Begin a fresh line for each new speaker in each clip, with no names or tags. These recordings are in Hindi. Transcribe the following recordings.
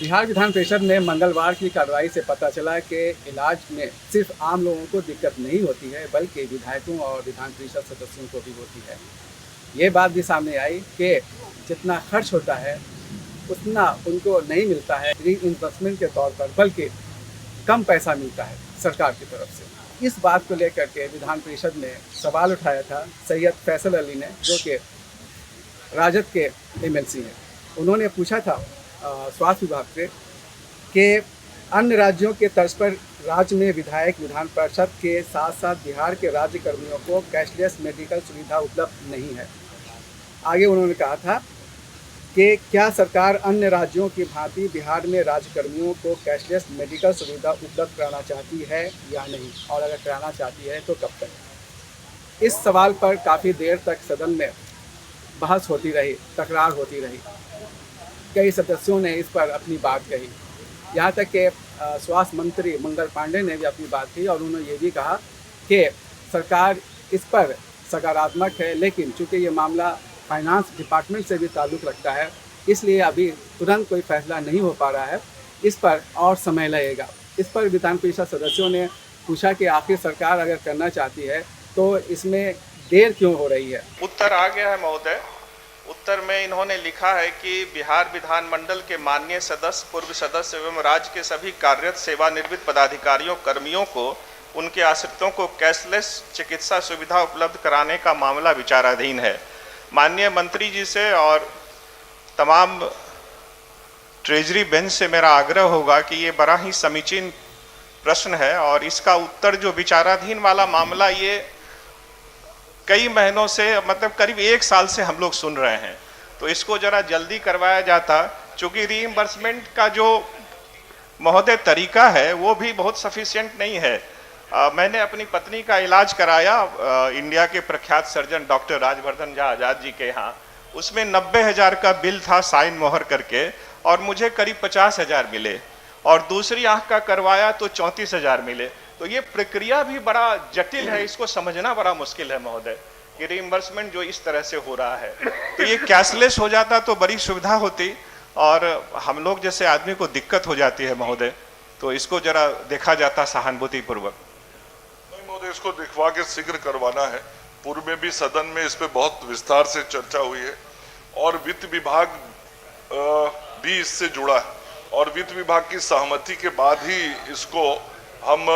बिहार विधान परिषद में मंगलवार की कार्रवाई से पता चला कि इलाज में सिर्फ आम लोगों को दिक्कत नहीं होती है बल्कि विधायकों और विधान परिषद सदस्यों को भी होती है। ये बात भी सामने आई कि जितना खर्च होता है उतना उनको नहीं मिलता है रीइंबर्समेंट के तौर पर, बल्कि कम पैसा मिलता है सरकार की तरफ से। इस बात को लेकर के विधान परिषद में सवाल उठाया था सैयद फैसल अली ने, जो कि राजद के एमएलसी हैं। उन्होंने पूछा था स्वास्थ्य विभाग से कि अन्य राज्यों के तर्ज पर राज्य में विधायक विधान परिषद के साथ साथ बिहार के राज्य कर्मियों को कैशलेस मेडिकल सुविधा उपलब्ध नहीं है। आगे उन्होंने कहा था कि क्या सरकार अन्य राज्यों की भांति बिहार में राज्य कर्मियों को कैशलेस मेडिकल सुविधा उपलब्ध कराना चाहती है या नहीं, और अगर कराना चाहती है तो कब तक। इस सवाल पर काफ़ी देर तक सदन में बहस होती रही, तकरार होती रही। कई सदस्यों ने इस पर अपनी बात कही, यहाँ तक कि स्वास्थ्य मंत्री मंगल पांडे ने भी अपनी बात की और उन्होंने ये भी कहा कि सरकार इस पर सकारात्मक है, लेकिन चूँकि ये मामला फाइनेंस डिपार्टमेंट से भी ताल्लुक़ रखता है, इसलिए अभी तुरंत कोई फैसला नहीं हो पा रहा है, इस पर और समय लगेगा। इस पर विधान परिषद सदस्यों ने पूछा कि आखिर सरकार अगर करना चाहती है तो इसमें देर क्यों हो रही है।
उत्तर आ गया है महोदय। उत्तर में इन्होंने लिखा है कि बिहार विधानमंडल के माननीय सदस्य, पूर्व सदस्य एवं राज्य के सभी कार्यरत सेवानिवृत्त पदाधिकारियों कर्मियों को उनके आश्रितों को कैशलेस चिकित्सा सुविधा उपलब्ध कराने का मामला विचाराधीन है। माननीय मंत्री जी से और तमाम ट्रेजरी बेंच से मेरा आग्रह होगा कि ये बड़ा ही समीचीन प्रश्न है और इसका उत्तर जो विचाराधीन वाला मामला, ये कई महीनों से, मतलब करीब 1 साल से हम लोग सुन रहे हैं, तो इसको जरा जल्दी करवाया जाता। चूँकि रीइंबर्समेंट का जो महोदय तरीका है वो भी बहुत सफिशिएंट नहीं है। मैंने अपनी पत्नी का इलाज कराया इंडिया के प्रख्यात सर्जन डॉक्टर राजवर्धन झा आज़ाद जी के यहाँ। उसमें 90,000 का बिल था साइन मोहर करके, और मुझे करीब 50,000 मिले, और दूसरी आँख का करवाया तो 34,000 मिले। तो ये प्रक्रिया भी बड़ा जटिल है, इसको समझना बड़ा मुश्किल है महोदय कि रीइंबर्समेंट जो इस तरह से हो रहा है। तो ये कैशलेस हो जाता तो बड़ी सुविधा होती, और हम लोग जैसे आदमी को दिक्कत हो जाती है महोदय, तो इसको जरा देखा जाता सहानुभूतिपूर्वक।
नहीं महोदय, इसको दिखवा के शीघ्र करवाना है। पूर्व में भी सदन में इस पे बहुत विस्तार से चर्चा हुई है, और वित्त विभाग भी इससे जुड़ा है, और वित्त विभाग की सहमति के बाद ही इसको हम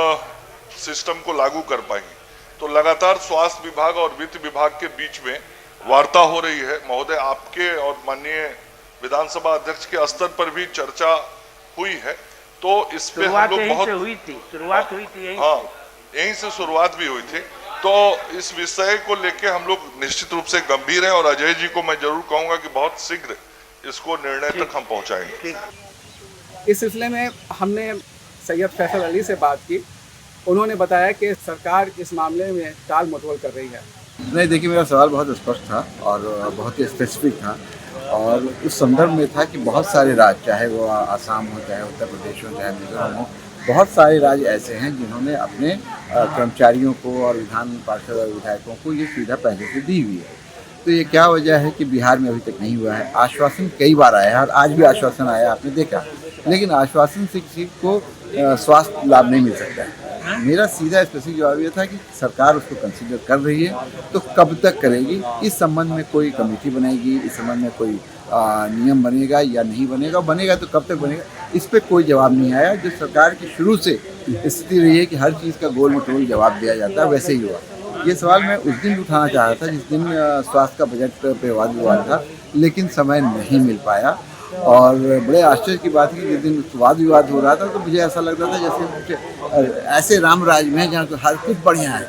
सिस्टम को लागू कर पाएंगे। तो लगातार स्वास्थ्य विभाग और वित्त विभाग के बीच में वार्ता हो रही है महोदय। आपके और माननीय विधानसभा अध्यक्ष के स्तर पर भी चर्चा हुई है, तो इस पे हम लोग बहुत शुरुआत हुई थी यहीं से शुरुआत भी हुई थी। तो इस विषय को लेके हम लोग निश्चित रूप से गंभीर हैं, और अजय जी को मैं जरूर कहूंगा कि बहुत शीघ्र इसको निर्णय तक हम पहुंचाएंगे।
इस सिलसिले में हमने सैयद फैसल अली से बात की। उन्होंने बताया कि सरकार इस मामले में टाल मटोल कर रही है।
नहीं, देखिए, मेरा सवाल बहुत स्पष्ट था और बहुत ही स्पेसिफिक था, और उस संदर्भ में था कि बहुत सारे राज्य, चाहे वो आसाम हो, चाहे उत्तर प्रदेश हो, चाहे मिजोरम हो, बहुत सारे राज्य ऐसे हैं जिन्होंने अपने कर्मचारियों को और विधान पार्षद और विधायकों को ये सुविधा पहले से दी हुई है। तो ये क्या वजह है कि बिहार में अभी तक नहीं हुआ है। आश्वासन कई बार आया है, और आज भी आश्वासन आया, आपने देखा, लेकिन आश्वासन से किसी को स्वास्थ्य लाभ नहीं मिल सकता है। मेरा सीधा स्पेसिफिक जवाब ये था कि सरकार उसको कंसीडर कर रही है, तो कब तक करेगी, इस संबंध में कोई कमेटी बनेगी, इस संबंध में कोई नियम बनेगा या नहीं बनेगा, बनेगा तो कब तक बनेगा, इस पर कोई जवाब नहीं आया। जो सरकार की शुरू से स्थिति रही है कि हर चीज़ का गोल मटोल जवाब दिया जाता है, वैसे ही हुआ। ये सवाल मैं उस दिन उठाना चाह रहा था जिस दिन स्वास्थ्य का बजट पर वाद विवाद था, लेकिन समय नहीं मिल पाया। और बड़े आश्चर्य की बात है कि जिस दिन वाद विवाद हो रहा था तो मुझे ऐसा लग रहा था जैसे ऐसे राम राज्य में जहाँ तो हर कुछ बढ़िया है।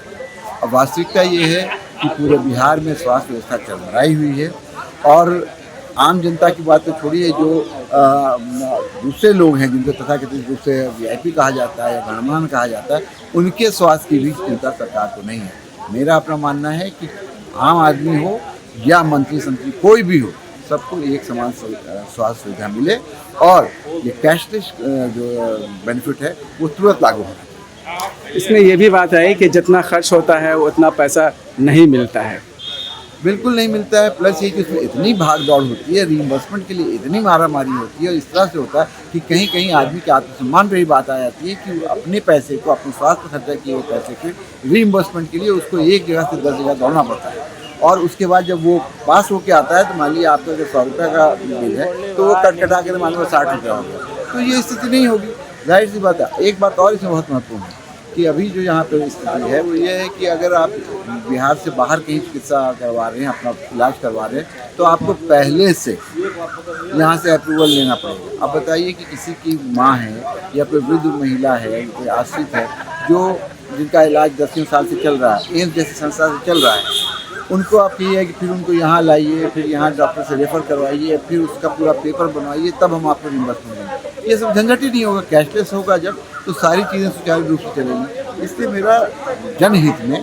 अब वास्तविकता ये है कि पूरे बिहार में स्वास्थ्य व्यवस्था चरमराई हुई है, और आम जनता की बात तो छोड़िए, जो दूसरे लोग हैं जिनको तथाकथित रूप से VIP कहा जाता है या गणमान्य कहा जाता है, उनके स्वास्थ्य की भी चिंता सरकार को नहीं है। मेरा अपना मानना है कि आम आदमी हो या मंत्री संत्री कोई भी हो, सबको एक समान स्वास्थ्य सुविधा मिले, और ये कैशलेस जो बेनिफिट है वो तुरंत लागू होना चाहिए।
इसमें ये भी बात है कि जितना खर्च होता है उतना पैसा नहीं मिलता है।
बिल्कुल नहीं मिलता है। प्लस ये कि उसमें इतनी भाग दौड़ होती है, रीइंबर्समेंट के लिए इतनी मारामारी होती है और इस तरह से होता है कि कहीं कहीं आदमी के आत्मसम्मान पर ही बात आ जाती है कि अपने पैसे को, अपने स्वास्थ्य खर्चा किए हुए पैसे के रीइंबर्समेंट के लिए उसको एक जगह से 10 जगह दौड़ना पड़ता है। और उसके बाद जब वो पास होके आता है तो मान लिया आपका अगर 100 रुपये का बिल है तो वो कटा के मान लो 60 रुपया हो गया। तो ये स्थिति नहीं होगी, जाहिर सी बात है। एक बात और इसमें बहुत महत्वपूर्ण है कि अभी जो यहाँ पर स्थिति है वो ये है कि अगर आप बिहार से बाहर कहीं चिकित्सा करवा रहे हैं, अपना इलाज करवा रहे हैं, तो आपको पहले से यहाँ से अप्रूवल लेना पड़ेगा। अब बताइए कि किसी की माँ है या कोई वृद्ध महिला है, कोई आश्रित है, जिनका इलाज 10 साल से चल रहा है, एम्स जैसी संस्था से चल रहा है, उनको आप ये है कि फिर उनको यहाँ लाइए, फिर यहाँ डॉक्टर से रेफ़र करवाइए, फिर उसका पूरा पेपर बनवाइए, तब हम आपको रिम्बर्समेंट देंगे। ये सब झंझट ही नहीं होगा। कैशलेस होगा जब, तो सारी चीज़ें सुचारू रूप से चलेंगी। इसलिए मेरा जनहित में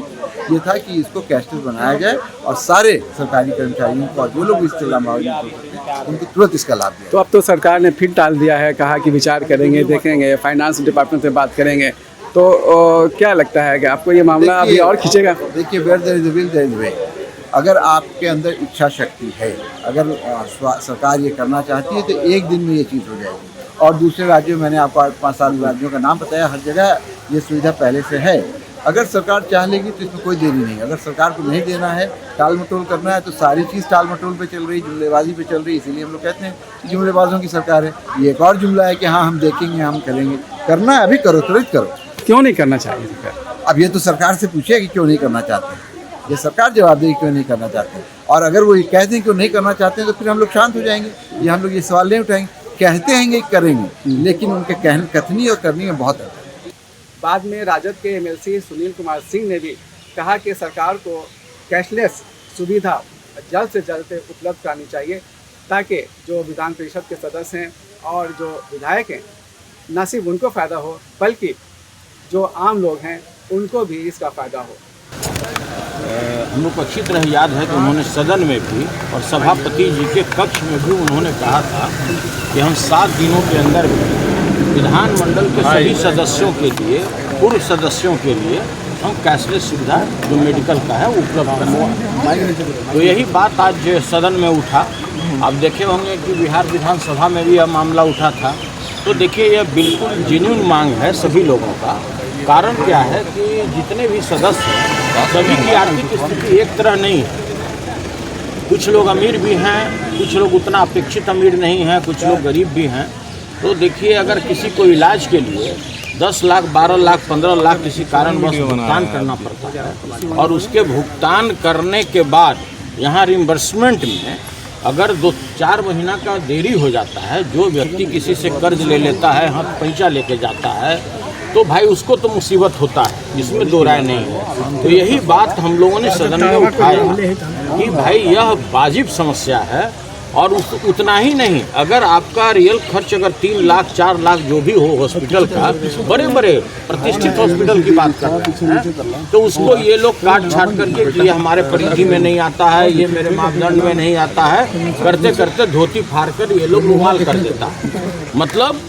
ये था कि इसको कैशलेस बनाया जाए और सारे सरकारी कर्मचारियों को, जो लोग इससे लाभान्वित हो सकते हैं, उनको तुरंत इसका लाभ दिया।
तो अब तो सरकार ने फिर टाल दिया है, कहा कि विचार करेंगे, देखेंगे, फाइनेंस डिपार्टमेंट से बात करेंगे। तो क्या लगता है कि आपको ये मामला अभी और खींचेगा?
देखिए, where there is a will there is a way. अगर आपके अंदर इच्छा शक्ति है, अगर सरकार ये करना चाहती है तो एक दिन में ये चीज़ हो जाएगी। और दूसरे राज्यों में मैंने आपको 5-7 राज्यों का नाम बताया, हर जगह ये सुविधा पहले से है। अगर सरकार चाह लेगी तो इसमें कोई देरी नहीं। अगर सरकार को नहीं देना है, टाल मटोल करना है, तो सारी चीज़ टाल मटोल पे चल रही, जुमलेबाजी पे चल रही। इसीलिए हम लोग कहते हैं कि जुमलेबाजों की सरकार है। ये एक और जुमला है कि हाँ हम देखेंगे, हम करेंगे। करना है अभी करो, तुरंत करो।
क्यों नहीं करना चाहिए सरकार?
अब ये तो सरकार से पूछिए कि क्यों नहीं करना चाहते हैं। ये सरकार जवाब देगी क्यों नहीं करना चाहते हैं। और अगर वो ये कहते हैं क्यों नहीं करना चाहते हैं तो फिर हम लोग शांत हो जाएंगे, ये हम लोग ये सवाल नहीं उठाएंगे। कहते हैं करेंगे, लेकिन उनके कथनी और करनी में बहुत अंतर है।
बाद में राजद के एमएलसी सुनील कुमार सिंह ने भी कहा कि सरकार को कैशलेस सुविधा जल्द से जल्द उपलब्ध करानी चाहिए, ताकि जो विधान परिषद के सदस्य हैं और जो विधायक हैं, न सिर्फ उनको फ़ायदा हो बल्कि जो आम लोग हैं उनको भी इसका फ़ायदा हो।
हम लोग को अच्छी तरह याद है कि उन्होंने सदन में भी और सभापति जी के कक्ष में भी उन्होंने कहा था कि हम 7 दिनों के अंदर विधानमंडल के सभी सदस्यों के लिए, पूर्व सदस्यों के लिए हम कैशलेस सुविधा जो मेडिकल का है वो उपलब्ध करवाएंगे। तो यही बात आज सदन में उठा। आप देखे होंगे कि बिहार विधानसभा में भी यह मामला उठा था। तो देखिए, यह बिल्कुल जेन्युइन मांग है सभी लोगों का। कारण क्या है कि जितने भी सदस्य हैं, सभी की आर्थिक स्थिति एक तरह नहीं है। कुछ लोग अमीर भी हैं, कुछ लोग उतना अपेक्षित अमीर नहीं हैं, कुछ लोग गरीब भी हैं। तो देखिए, अगर किसी को इलाज के लिए 10 लाख, 12 लाख, 15 लाख किसी कारणवश भुगतान करना पड़ता है और उसके भुगतान करने के बाद यहाँ रिम्बर्समेंट में अगर 2-4 महीना का देरी हो जाता है, जो व्यक्ति किसी से कर्ज ले लेता है, हाथ पैंचा लेके जाता है, तो भाई उसको तो मुसीबत होता है, इसमें दो राय नहीं है। तो यही बात हम लोगों ने सदन में उठाया कि भाई यह वाजिब समस्या है। और उतना ही नहीं, अगर आपका रियल खर्च अगर 3 लाख 4 लाख जो भी हो हॉस्पिटल का, बड़े बड़े प्रतिष्ठित हॉस्पिटल की बात कर रहे हैं, तो उसको ये लोग काट छाट करके कि ये हमारे परिधि में नहीं आता है, ये मेरे मापदंड में नहीं आता है, करते करते धोती फाड़ कर ये लोग रुमाल कर देता है। मतलब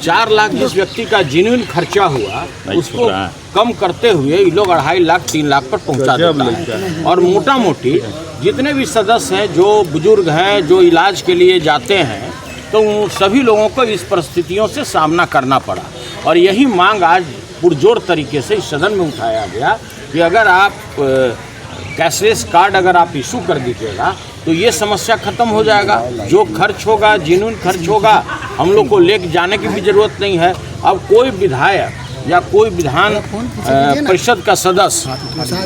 4 लाख जिस व्यक्ति का जेन्युइन खर्चा हुआ उसको कम करते हुए ये लोग 2.5 लाख 3 लाख पर पहुंचा देता है। और मोटा मोटी जितने भी सदस्य हैं, जो बुजुर्ग हैं, जो इलाज के लिए जाते हैं, तो उन सभी लोगों को इस परिस्थितियों से सामना करना पड़ा। और यही मांग आज पुरजोर तरीके से इस सदन में उठाया गया कि अगर आप कैशलेस कार्ड अगर आप इशू कर दीजिएगा तो ये समस्या खत्म हो जाएगा। जो खर्च होगा, जेन्युइन खर्च होगा, हम लोग को लेके जाने की भी ज़रूरत नहीं है। अब कोई विधायक या कोई विधान परिषद का सदस्य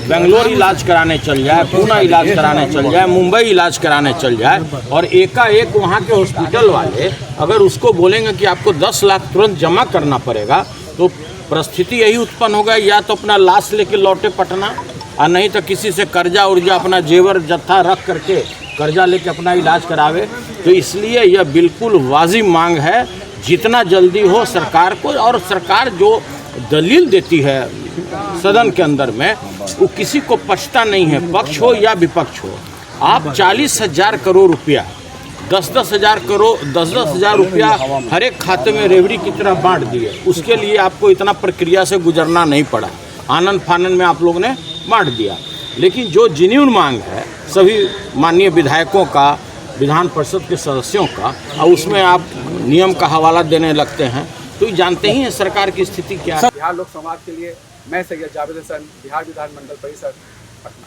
बेंगलोर इलाज कराने चल जाए, पूना इलाज कराने चल जाए, मुंबई इलाज कराने चल जाए, और एकाएक वहाँ के हॉस्पिटल वाले अगर उसको बोलेंगे कि आपको 10 लाख तुरंत जमा करना पड़ेगा, तो परिस्थिति यही उत्पन्न होगा, या तो अपना लाश लेके लौटे पटना, और नहीं तो किसी से कर्जा उर्जा अपना जेवर जत्था रख करके कर्जा लेके अपना इलाज करावे। तो इसलिए यह बिल्कुल वाजिब मांग है, जितना जल्दी हो सरकार को। और सरकार जो दलील देती है सदन के अंदर में, वो किसी को पछता नहीं है, पक्ष हो या विपक्ष हो। आप 40,000 करोड़ रुपया, 10-10 हज़ार रुपया हर एक खाते में रेवड़ी की तरह बांट दिए। उसके लिए आपको इतना प्रक्रिया से गुजरना नहीं पड़ा, आनंद फानन में आप लोगों ने बांट दिया। लेकिन जो जेन्युइन मांग है सभी माननीय विधायकों का, विधान परिषद के सदस्यों का, और उसमें आप नियम का हवाला देने लगते हैं तो जानते ही हैं सरकार की स्थिति क्या है।
बिहार लोक संवाद के लिए मैं सैयद जावेद हसन, बिहार विधानमंडल परिषद, पटना।